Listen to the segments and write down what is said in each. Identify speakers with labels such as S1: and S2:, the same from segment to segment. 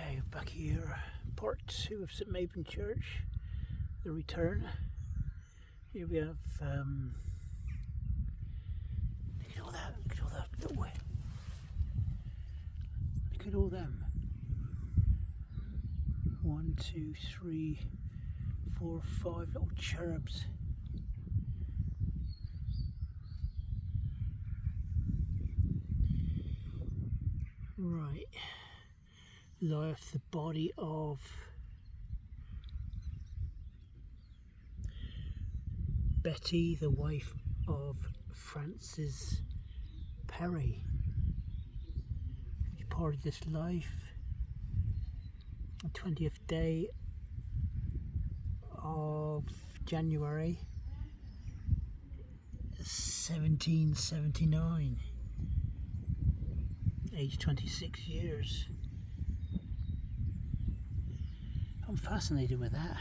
S1: Okay, back here, part 2 of St MABYN Church, the return. Here we have, look at all that, look at all them. 1, 2, 3, 4, 5 little cherubs. Right, lieth the body of Betty, the wife of Francis Perry, who departed this life on 20th day of January 1779, aged 26 years. I'm fascinated with that.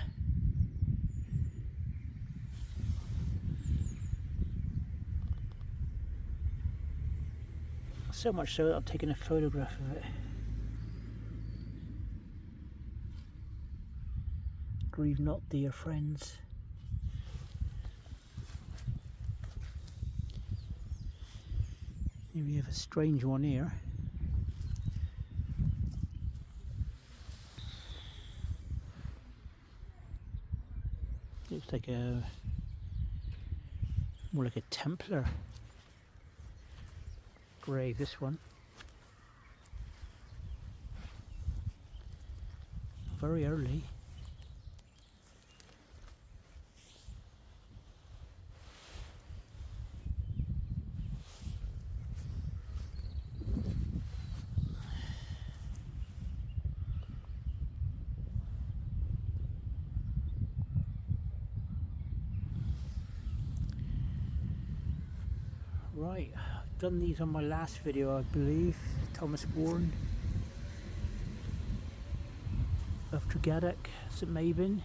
S1: So much so that I've taken a photograph of it. Grieve not, dear friends. Here we have a strange one here. Looks like more like a Templar grave, this one. Very early. Right, I've done these on my last video, I believe. Thomas Warren of Tregaddock, St MABYN,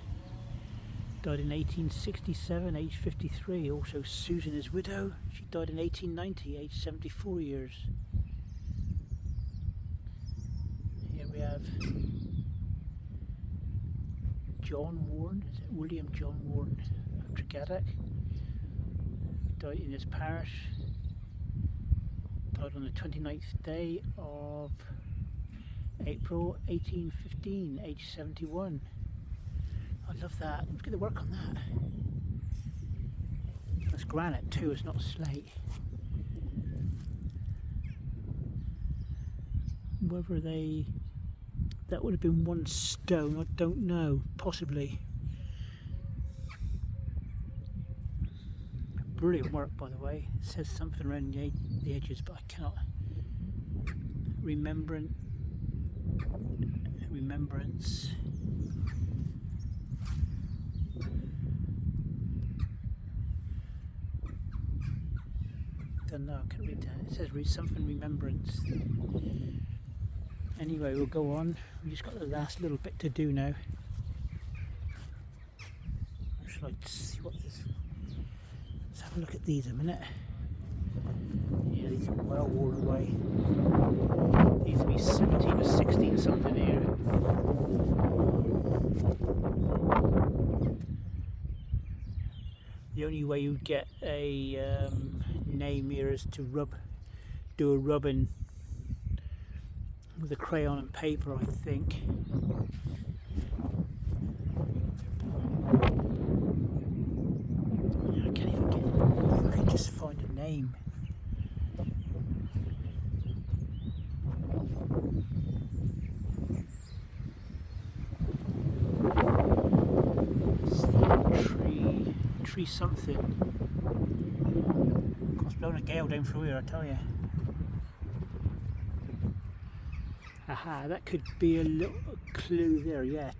S1: died in 1867, aged 53. Also Susan, his widow, she died in 1890, aged 74 years. Here we have John Warren, is it William John Warren of Tregaddock, died in his parish. Died on the 29th day of April 1815, age 71. I love that. Look at the work on that. That's granite too, it's not slate. Whether that would have been one stone, I don't know, possibly. Brilliant work, by the way. It says something around the edges, but I cannot. Remembrance. Don't know, I can't read that. It says something remembrance. Anyway, we'll go on. We've just got the last little bit to do now. I should like to see what this. Let's have a look at these a minute. Yeah, these are well worn away. These will be 17 or 16 something here. The only way you'd get a name here is to do a rubbing with a crayon and paper, I think. I can't even get, if I can just find a name. It's the tree something. It's blowing a gale down through here, I tell you. Aha, that could be a little clue there, yeah.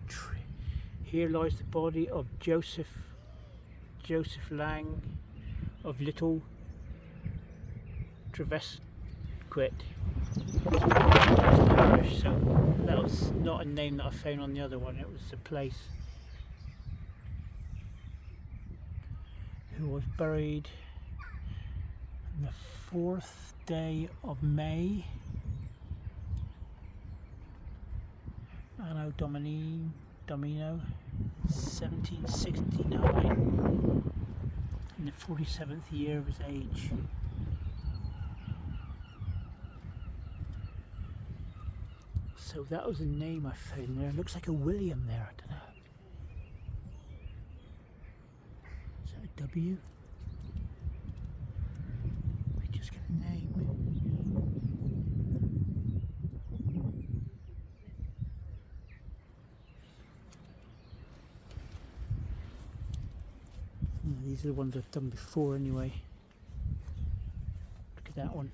S1: Here lies the body of Joseph Lang of Little Trevesquit parish. So that was not a name that I found on the other one, it was a place. Who was buried on the 4th day of May Anno Domino 1769, in the 47th year of his age. So that was a name I found there. It looks like a William there, I don't know. Is that a W? We just get a name. These are the ones I've done before anyway. Look at that one.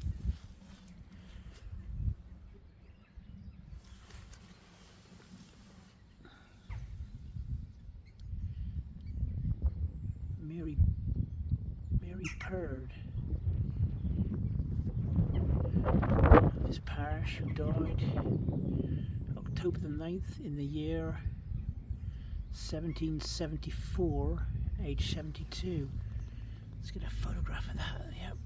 S1: Mary Perd of his parish, who died October the 9th in the year 1774, age 72. Let's get a photograph of that. Yep.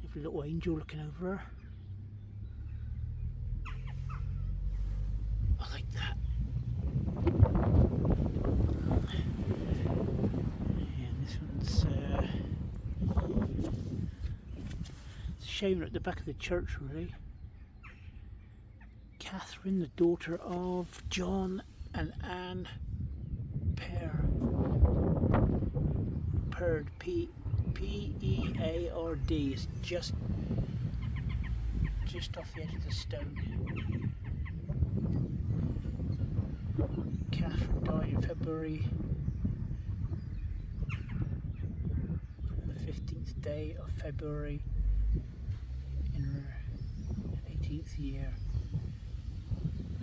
S1: Have a little angel looking over her. I like that. Yeah, this one's it's a shame at the back of the church, really. Catherine, the daughter of John and Anne Perd, P-E-A-R-D. It's just off the edge of the stone. Catherine died in February, the 15th day of February, in her 18th year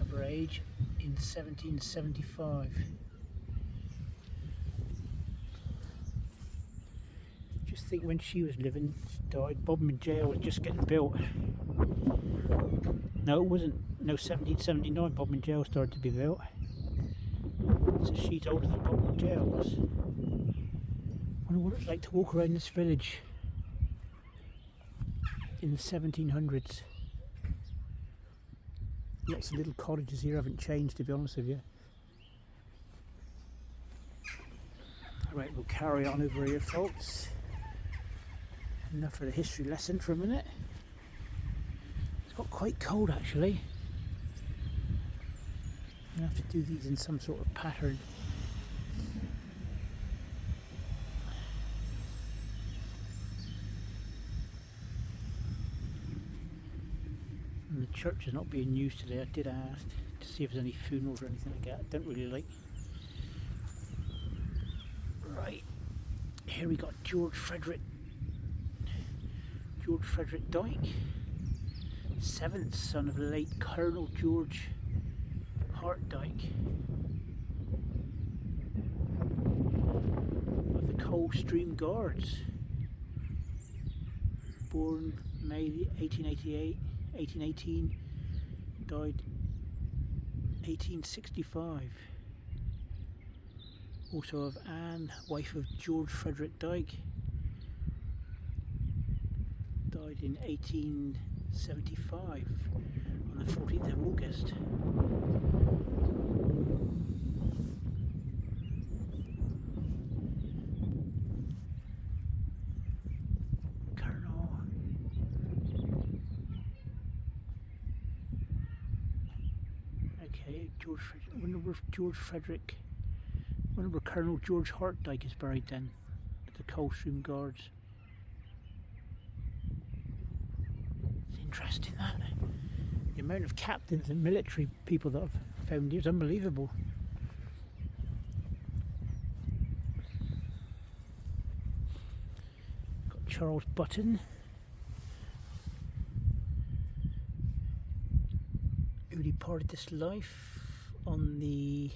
S1: of her age, in 1775. Just think, when she was living, she died, Bodmin Jail was just getting built. No, it wasn't. No, 1779 Bodmin Jail started to be built. So she's older than Bodmin Jail was. I wonder what it's like to walk around this village in the 1700s. Lots of little cottages here haven't changed, to be honest with you. Right, we'll carry on over here, folks. Enough for the history lesson for a minute. It's got quite cold, actually. I'm going to have to do these in some sort of pattern. And the church is not being used today. I did ask to see if there's any funerals or anything like that. I don't really like. Right, here we got George Frederick Dyke, 7th son of the late Colonel George Hart Dyke of the Coldstream Guards, born May 1818, died 1865. Also of Anne, wife of George Frederick Dyke, died in 1875 on the 14th of August. Colonel. Okay, George Frederick. I wonder where Colonel George Hart Dyke is buried then, at the Coldstream Guards. It's interesting, that. The amount of captains and military people that I've found here is unbelievable. Got Charles Button, who departed this life on the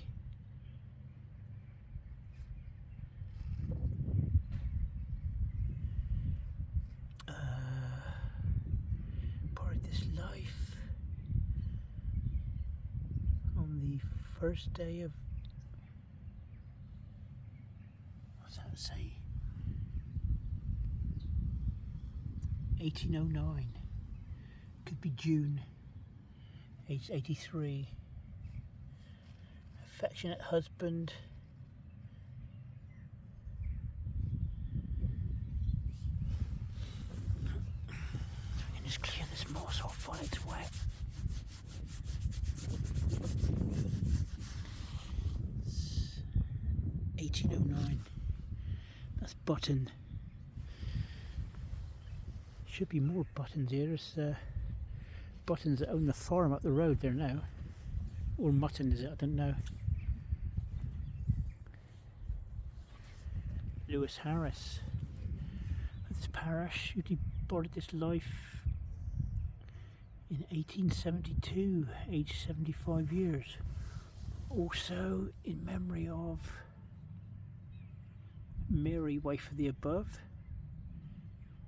S1: first day of, what's that say, 1809, could be June aged 83. Affectionate husband. So we can just clear this moss off while it's wet. 1809. That's button. Should be more buttons here. There's buttons that own the farm up the road there now. Or mutton is it? I don't know. Lewis Harris of this parish, who departed this life in 1872, aged 75 years. Also in memory of Mary, wife of the above.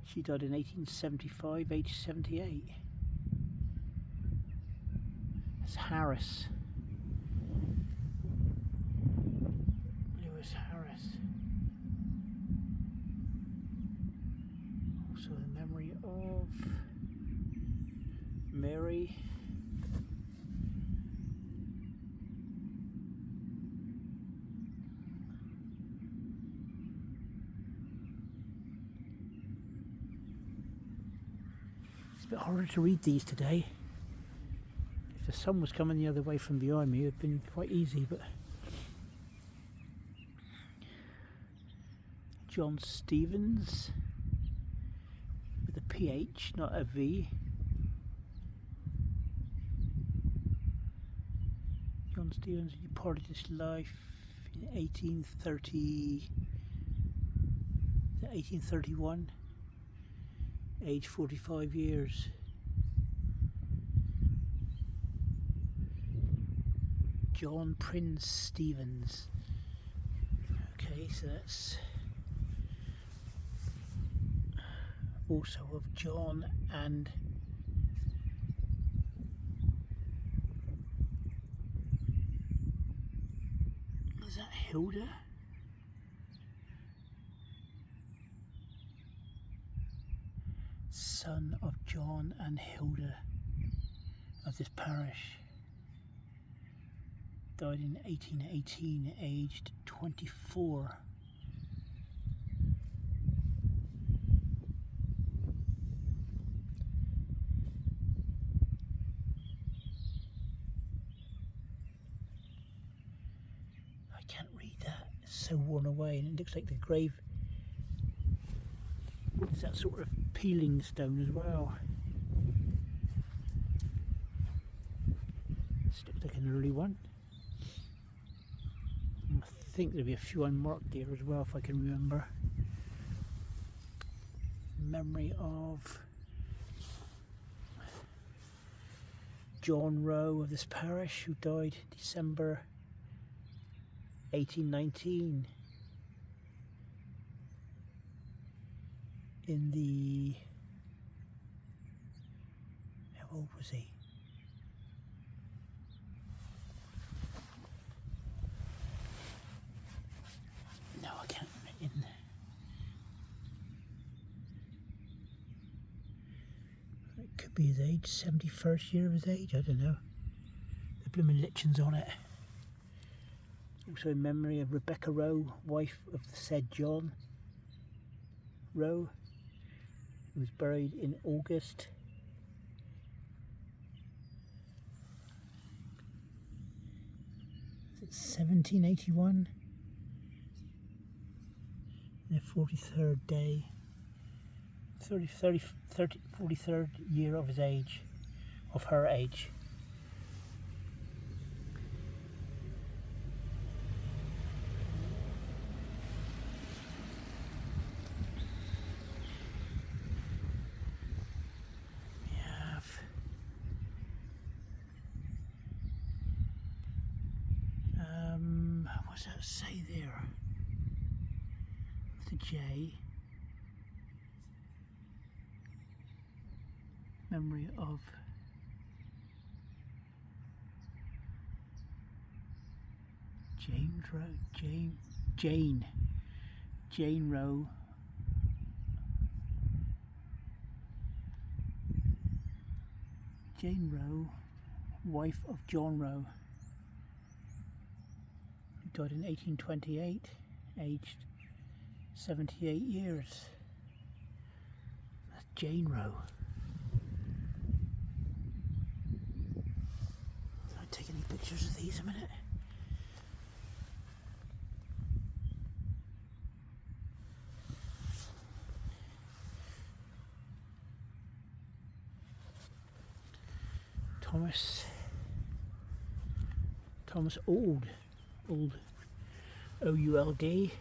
S1: She died in 1875, aged 78. That's Harris. Lewis Harris. Also in memory of Mary. It's a bit harder to read these today. If the sun was coming the other way from behind me, it would have been quite easy, but John Stevens with a PH, not a V. John Stevens departed this life in 1831, age 45 years. John Prince Stevens. Okay, so that's also of John and is that Hilda? Son of John and Hilda of this parish. Died in 1818, aged 24. I can't read that, it's so worn away, and it looks like the grave is that sort of peeling stone as well. This looks like an early one. I think there'll be a few unmarked there as well, if I can remember. Memory of John Rowe of this parish, who died December 1819 in the, how old was he? No, I can't remember. It could be his age, 71st year of his age, I don't know. The blooming lichens on it. Also in memory of Rebecca Rowe, wife of the said John Rowe, who was buried in August 1781. The 43rd day, 43rd year of his age, of her age. We have what's that say there? The J. Memory of James Rowe, Jane Rowe. Jane Rowe, wife of John Roe, who died in 1828, aged 78 years. That's Jane Roe. I'll take any pictures of these a minute. Thomas Ould, O-U-L-D,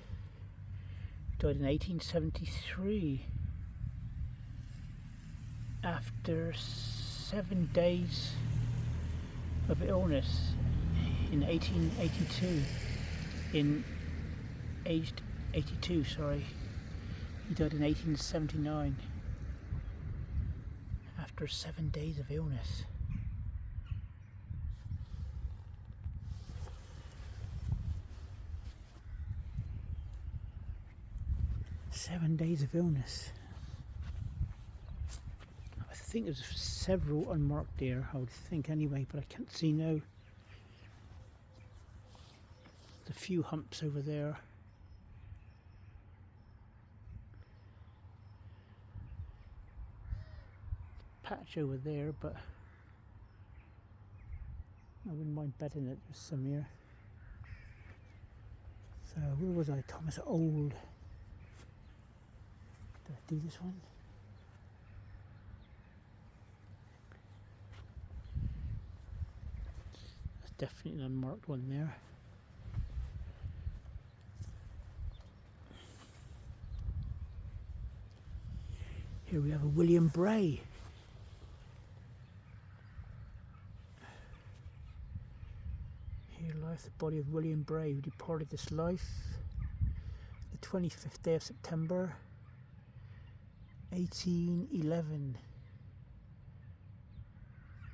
S1: died in 1873 after 7 days of illness in 1882, aged 82, sorry. He died in 1879 after 7 days of illness. "7 days of illness." I think there's several unmarked there, I would think anyway, but I can't see now. There's a few humps over there. Patch over there, but I wouldn't mind betting that there's some here. So where was I? Thomas Ould. Did I do this one? There's definitely an unmarked one there. Here we have a William Bray. Here lies the body of William Bray, who departed this life the 25th day of September 1811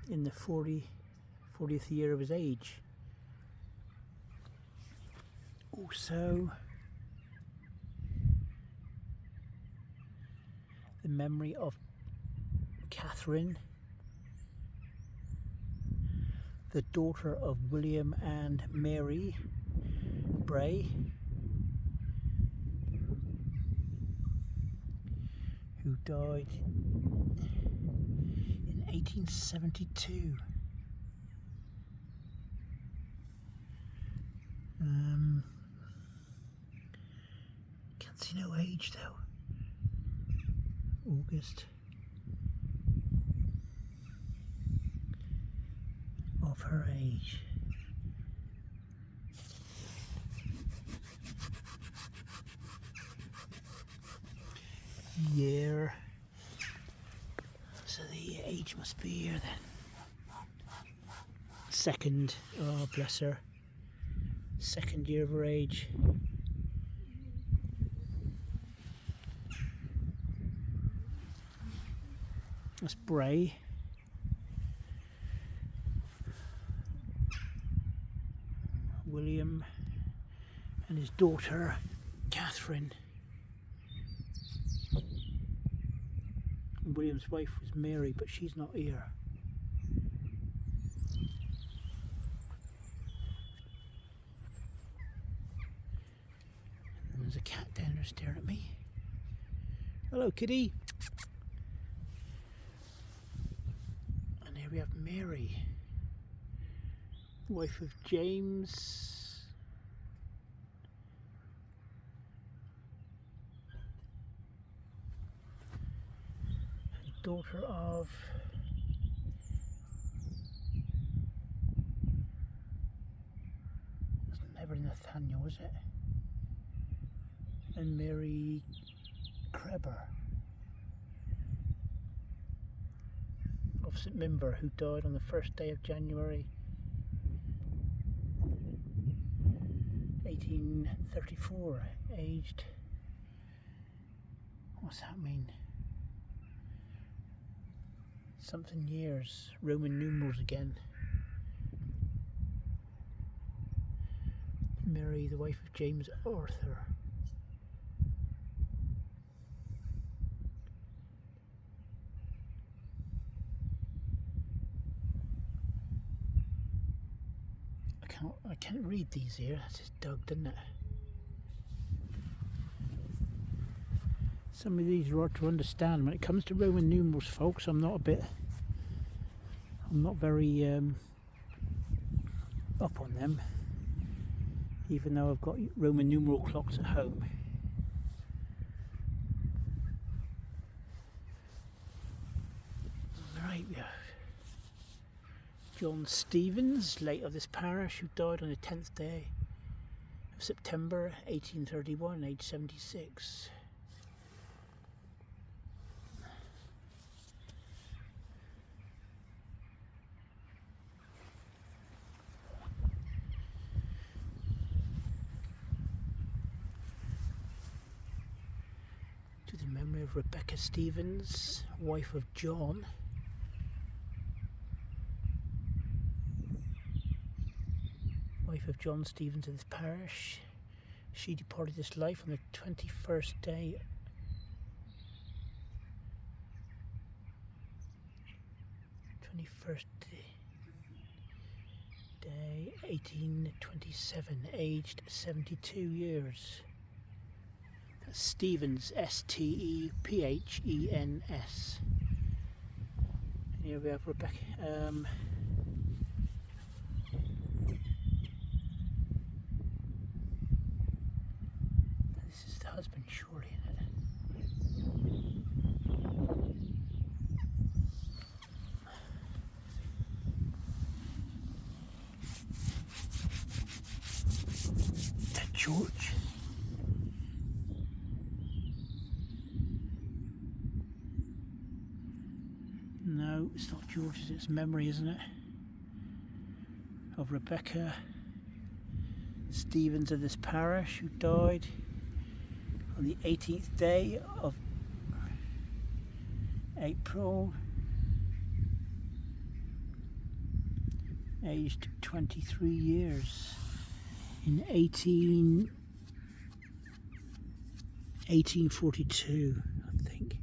S1: in the 40th year of his age. Also, the memory of Catherine, the daughter of William and Mary Bray, who died in 1872. Can't see no age though. August of her age. Year. So the age must be here then. Second, oh bless her. 2nd year of her age. That's Bray. William and his daughter Catherine. William's wife was Mary, but she's not here. And there's a cat down there staring at me. Hello, kitty. And here we have Mary, wife of James. Daughter of it's never Nathaniel, is it? And Mary Kreber of St Minver, who died on the 1st day of January 1834, aged, what's that mean? Something years, Roman numerals again. Mary, the wife of James Arthur. I can't read these here. That's just dug, doesn't it? Some of these are hard to understand. When it comes to Roman numerals, folks, I'm not very up on them, even though I've got Roman numeral clocks at home. Right, we have John Stevens, late of this parish, who died on the 10th day of September 1831, aged 76. To the memory of Rebecca Stevens, wife of John. Wife of John Stevens of this parish. She departed this life on the 21st day day 1827, aged 72 years. That's Stevens, S-T-E-P-H-E-N-S. Here we have Rebecca. This is the husband, surely, isn't it? That George. No, it's not George's, it's memory, isn't it? Of Rebecca Stevens of this parish, who died on the 18th day of April, aged 23 years, in 1842, I think.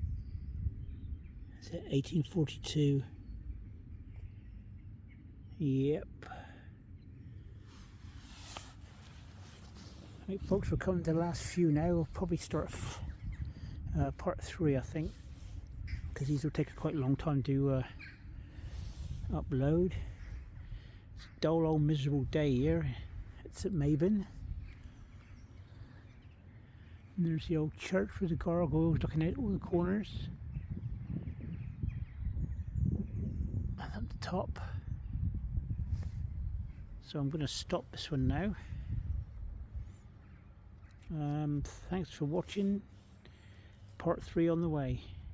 S1: Is it 1842? Yep. Right, folks, we're coming to the last few now. We'll probably start part 3, I think, because these will take quite a long time to upload. It's a dull old miserable day here. It's at MABYN. And there's the old church with the gargoyles looking out all the corners. And at the top. So I'm going to stop this one now. Thanks for watching. Part 3 on the way.